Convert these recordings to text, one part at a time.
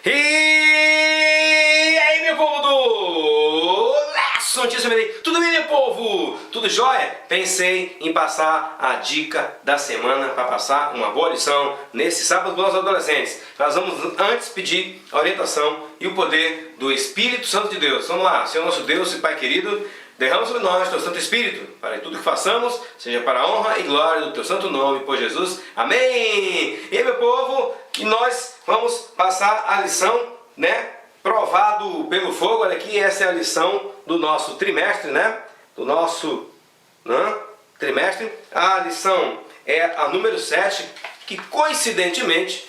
E aí, meu povo do Laço Notícia Belém, tudo bem, meu povo? Tudo jóia? Pensei em passar a dica da semana para passar uma boa lição nesse sábado para os adolescentes. Nós vamos antes pedir a orientação e o poder do Espírito Santo de Deus. Vamos lá, Senhor nosso Deus e Pai querido, derrama sobre nós teu Santo Espírito, para que tudo que façamos seja para a honra e glória do teu santo nome, por Jesus. Amém! E aí, meu povo, que nós vamos passar a lição, provado pelo fogo. Olha aqui, essa é a lição do nosso trimestre, do nosso trimestre. A lição é a número 7, que coincidentemente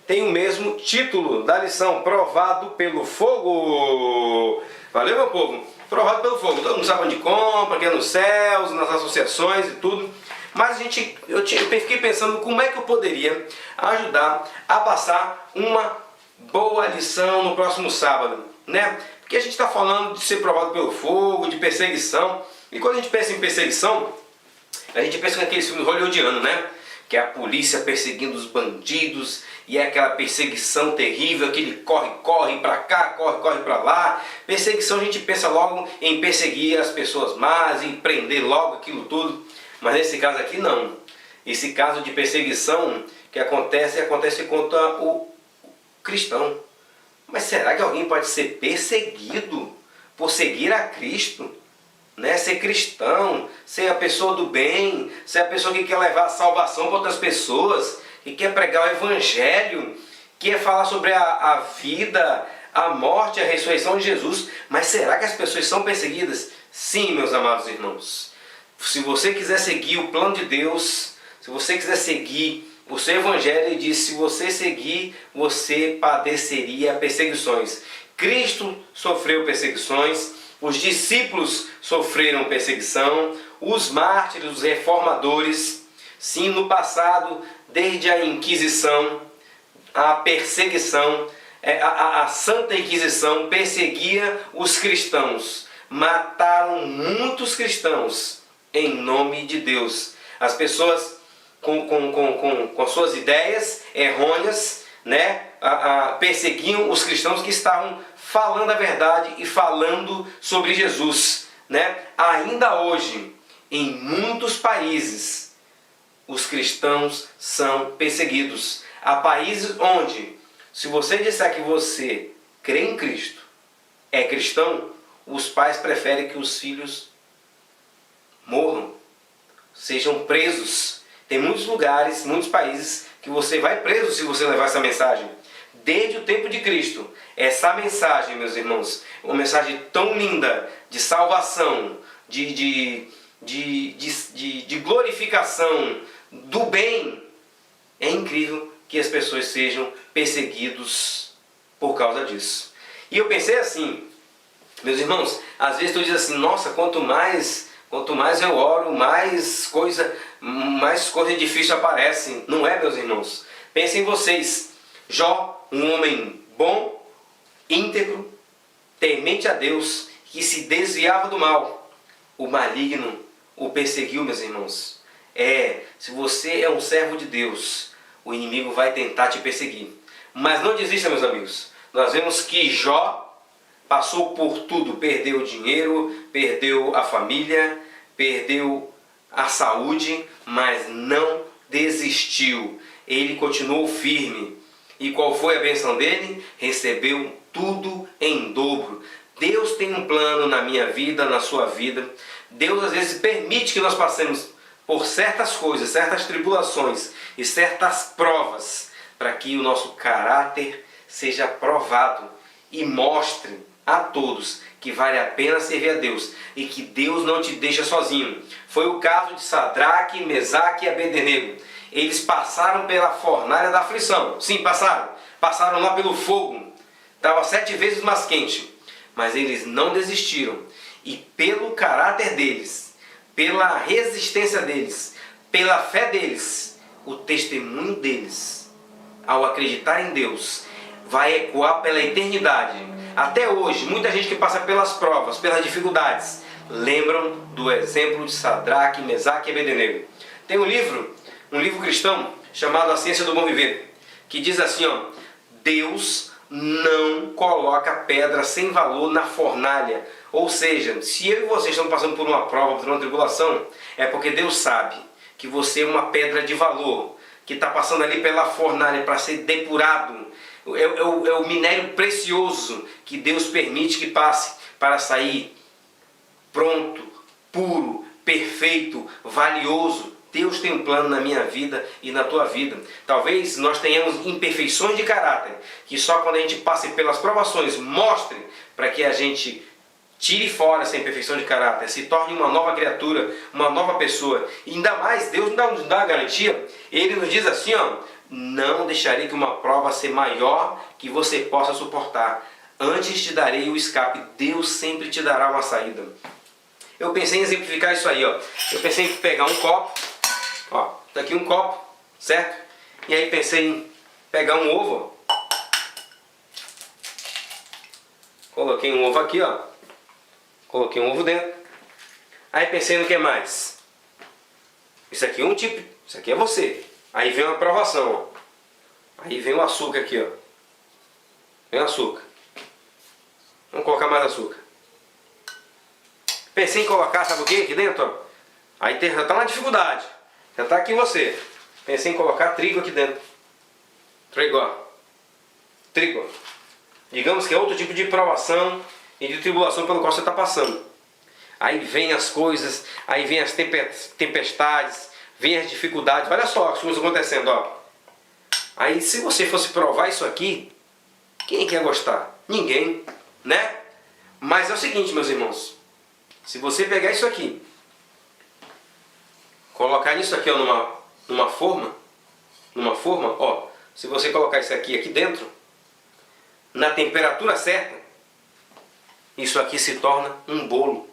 tem o mesmo título da lição, provado pelo fogo. Valeu, meu povo? Provado pelo fogo. Todo mundo sabe onde compra, que é nos céus, nas associações e tudo. Mas eu fiquei pensando como é que eu poderia ajudar a passar uma boa lição no próximo sábado, Porque a gente está falando de ser provado pelo fogo, de perseguição. E quando a gente pensa em perseguição, a gente pensa naqueles filmes hollywoodianos, Que é a polícia perseguindo os bandidos, e é aquela perseguição terrível, aquele corre para cá, corre para lá. Perseguição, a gente pensa logo em perseguir as pessoas más e prender logo aquilo tudo. Mas nesse caso aqui não. Esse caso de perseguição que acontece contra o cristão. Mas será que alguém pode ser perseguido por seguir a Cristo? Ser cristão, ser a pessoa do bem, ser a pessoa que quer levar a salvação para outras pessoas, que quer pregar o Evangelho, que quer falar sobre a vida, a morte, a ressurreição de Jesus. Mas será que as pessoas são perseguidas? Sim, meus amados irmãos. Se você quiser seguir o plano de Deus, se você quiser seguir o seu Evangelho, ele diz: se você seguir, você padeceria perseguições. Cristo sofreu perseguições, os discípulos sofreram perseguição, os mártires, os reformadores. Sim, no passado, desde a Inquisição, a perseguição, a Santa Inquisição perseguia os cristãos. Mataram muitos cristãos em nome de Deus. As pessoas com suas ideias errôneas, perseguiam os cristãos que estavam falando a verdade e falando sobre Jesus, Ainda hoje, em muitos países, os cristãos são perseguidos. Há países onde, se você disser que você crê em Cristo, é cristão, os pais preferem que os filhos morram, sejam presos. Tem muitos lugares, muitos países que você vai preso se você levar essa mensagem. Desde o tempo de Cristo, essa mensagem, meus irmãos, uma mensagem tão linda de salvação, de glorificação, do bem. É incrível que as pessoas sejam perseguidas por causa disso. E eu pensei assim, meus irmãos, às vezes tu diz assim: nossa, quanto mais eu oro, mais coisa difícil aparece. Não é, meus irmãos? Pensem em vocês. Jó, um homem bom, íntegro, temente a Deus, que se desviava do mal. O maligno o perseguiu, meus irmãos. Se você é um servo de Deus, o inimigo vai tentar te perseguir. Mas não desista, meus amigos. Nós vemos que Jó passou por tudo, perdeu o dinheiro, perdeu a família, perdeu a saúde, mas não desistiu. Ele continuou firme. E qual foi a bênção dele? Recebeu tudo em dobro. Deus tem um plano na minha vida, na sua vida. Deus às vezes permite que nós passemos por certas coisas, certas tribulações e certas provas, para que o nosso caráter seja provado e mostre a todos que vale a pena servir a Deus e que Deus não te deixa sozinho. Foi o caso de Sadraque, Mesaque e Abednego. Eles passaram pela fornalha da aflição. Sim, passaram lá pelo fogo. Estava 7 vezes mais quente. Mas eles não desistiram. E pelo caráter deles, pela resistência deles, pela fé deles, o testemunho deles, ao acreditar em Deus, vai ecoar pela eternidade. Até hoje, muita gente que passa pelas provas, pelas dificuldades, lembram do exemplo de Sadraque, Mesaque e Abednego. Tem um livro cristão chamado A Ciência do Bom Viver, que diz assim: Deus não coloca pedra sem valor na fornalha. Ou seja, se eu e você estamos passando por uma prova, por uma tribulação, é porque Deus sabe que você é uma pedra de valor, que está passando ali pela fornalha para ser depurado. É o minério precioso que Deus permite que passe para sair pronto, puro, perfeito, valioso. Deus tem um plano na minha vida e na tua vida. Talvez nós tenhamos imperfeições de caráter, que só quando a gente passe pelas provações mostre para que a gente tire fora essa imperfeição de caráter, se torne uma nova criatura, uma nova pessoa. E ainda mais, Deus nos dá a garantia. Ele nos diz assim, ó, não deixarei que uma prova seja maior que você possa suportar. Antes te darei o escape. Deus sempre te dará uma saída. Eu pensei em exemplificar isso aí, ó. Eu pensei em pegar um copo, ó, tá aqui um copo, certo? E aí pensei em pegar um ovo, ó. Coloquei um ovo aqui, ó. Coloquei um ovo dentro. Aí pensei no que mais? Isso aqui é um tipo, isso aqui é você. Aí vem uma provação, ó. Aí vem o açúcar aqui, ó. Vem o açúcar. Vamos colocar mais açúcar. Pensei em colocar, sabe o que aqui dentro, ó? Aí já está uma dificuldade. Já está aqui você. Pensei em colocar trigo aqui dentro. Trigo, ó. Trigo, ó. Digamos que é outro tipo de provação e de tribulação pelo qual você está passando. Aí vem as coisas, aí vem as tempestades, vem as dificuldades. Olha só o que está acontecendo, ó. Aí se você fosse provar isso aqui, quem quer gostar? Ninguém, né? Mas é o seguinte, meus irmãos. Se você pegar isso aqui, colocar isso aqui, ó, numa forma, ó. Se você colocar isso aqui dentro, na temperatura certa, isso aqui se torna um bolo,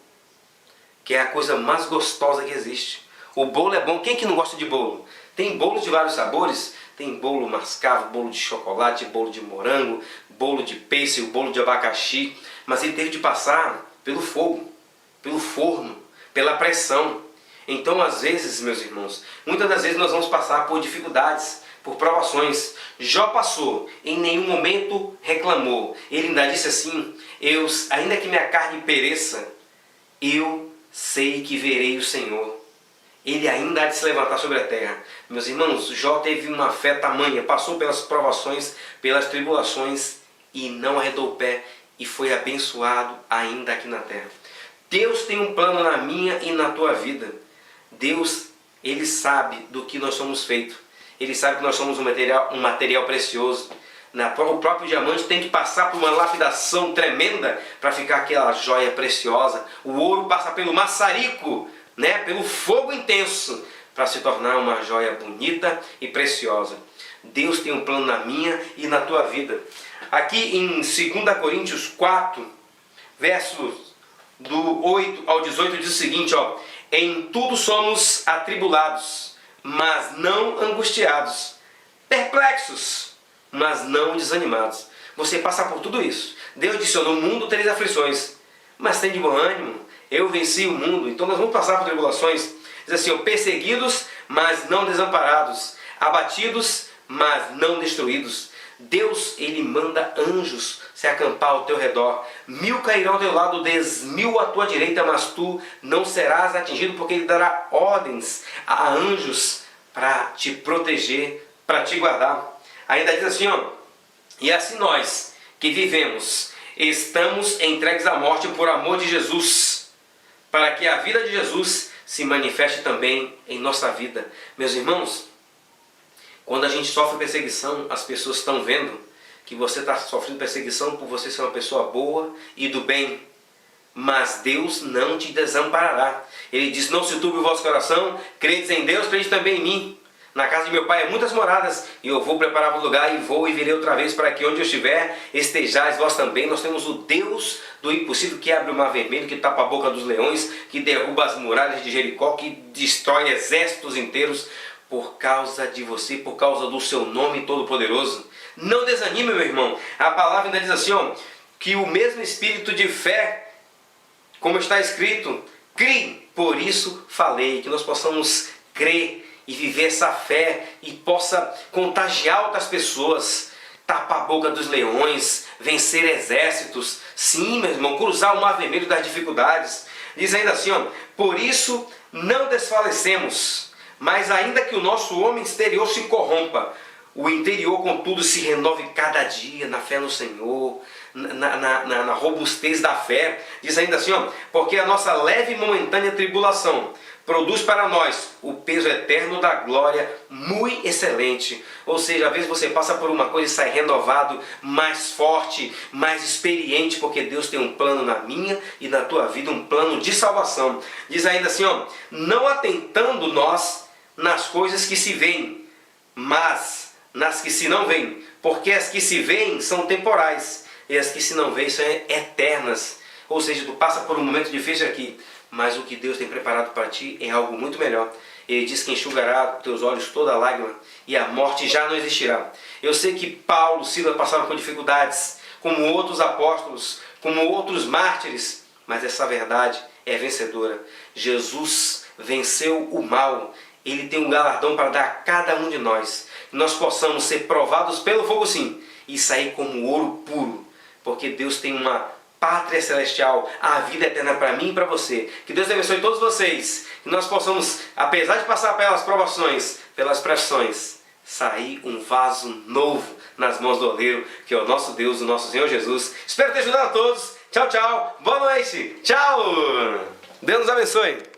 que é a coisa mais gostosa que existe. O bolo é bom. Quem que não gosta de bolo? Tem bolos de vários sabores. Tem bolo mascavo, bolo de chocolate, bolo de morango, bolo de pêssego, bolo de abacaxi. Mas ele teve de passar pelo fogo, pelo forno, pela pressão. Então, às vezes, meus irmãos, muitas das vezes nós vamos passar por dificuldades, por provações. Jó passou, em nenhum momento reclamou. Ele ainda disse assim, ainda que minha carne pereça, eu sei que verei o Senhor. Ele ainda há de se levantar sobre a terra. Meus irmãos, Jó teve uma fé tamanha, passou pelas provações, pelas tribulações e não arredou o pé e foi abençoado ainda aqui na terra. Deus tem um plano na minha e na tua vida. Deus, Ele sabe do que nós somos feitos. Ele sabe que nós somos um material precioso. O próprio diamante tem que passar por uma lapidação tremenda para ficar aquela joia preciosa. O ouro passa pelo maçarico, né? Pelo fogo intenso, para se tornar uma joia bonita e preciosa. Deus tem um plano na minha e na tua vida. Aqui em 2 Coríntios 4, versos do 8 ao 18, diz o seguinte, ó. Em tudo somos atribulados, mas não angustiados, perplexos, mas não desanimados. Você passa por tudo isso. Deus disse, no mundo tereis aflições, mas tem de bom ânimo, eu venci o mundo. Então nós vamos passar por tribulações. Diz assim, perseguidos, mas não desamparados, abatidos, mas não destruídos. Deus, Ele manda anjos se acampar ao teu redor. 1000 cairão ao teu lado, 10.000 à tua direita, mas tu não serás atingido, porque Ele dará ordens a anjos para te proteger, para te guardar. Ainda diz assim, ó, e assim nós que vivemos, estamos entregues à morte por amor de Jesus, para que a vida de Jesus se manifeste também em nossa vida. Meus irmãos, quando a gente sofre perseguição, as pessoas estão vendo que você está sofrendo perseguição por você ser uma pessoa boa e do bem. Mas Deus não te desamparará. Ele diz, não se turbe o vosso coração, credes em Deus, crede também em mim. Na casa de meu pai há muitas moradas, e eu vou preparar o lugar, e vou e virei outra vez, para que onde eu estiver, estejais vós também. Nós temos o Deus do impossível, que abre o mar vermelho, que tapa a boca dos leões, que derruba as muralhas de Jericó, que destrói exércitos inteiros, por causa de você, por causa do seu nome todo-poderoso. Não desanime, meu irmão. A palavra ainda diz assim, ó, que o mesmo espírito de fé, como está escrito, crie, por isso falei. Que nós possamos crer e viver essa fé e possa contagiar outras pessoas. tapar a boca dos leões, vencer exércitos. Sim, meu irmão, cruzar o mar vermelho das dificuldades. Diz ainda assim, ó, por isso não desfalecemos, mas ainda que o nosso homem exterior se corrompa, o interior, contudo, se renove cada dia na fé no Senhor, na robustez da fé. Diz ainda assim, ó, porque a nossa leve e momentânea tribulação produz para nós o peso eterno da glória muito excelente. Ou seja, às vezes você passa por uma coisa e sai renovado, mais forte, mais experiente, porque Deus tem um plano na minha e na tua vida, um plano de salvação. Diz ainda assim, ó, não atentando nós nas coisas que se veem, mas nas que se não veem, porque as que se veem são temporais e as que se não veem são eternas. Ou seja, tu passa por um momento difícil aqui, mas o que Deus tem preparado para ti é algo muito melhor. Ele diz que enxugará teus olhos toda lágrima e a morte já não existirá. Eu sei que Paulo, Silas passaram por dificuldades, como outros apóstolos, como outros mártires, mas essa verdade é vencedora. Jesus venceu o mal. Ele tem um galardão para dar a cada um de nós. Que nós possamos ser provados pelo fogo, sim, e sair como ouro puro, porque Deus tem uma pátria celestial, a vida eterna para mim e para você. Que Deus abençoe todos vocês. Que nós possamos, apesar de passar pelas provações, pelas pressões, sair um vaso novo nas mãos do oleiro, que é o nosso Deus, o nosso Senhor Jesus. Espero ter ajudado a todos. Tchau, tchau. Boa noite. Tchau. Deus nos abençoe.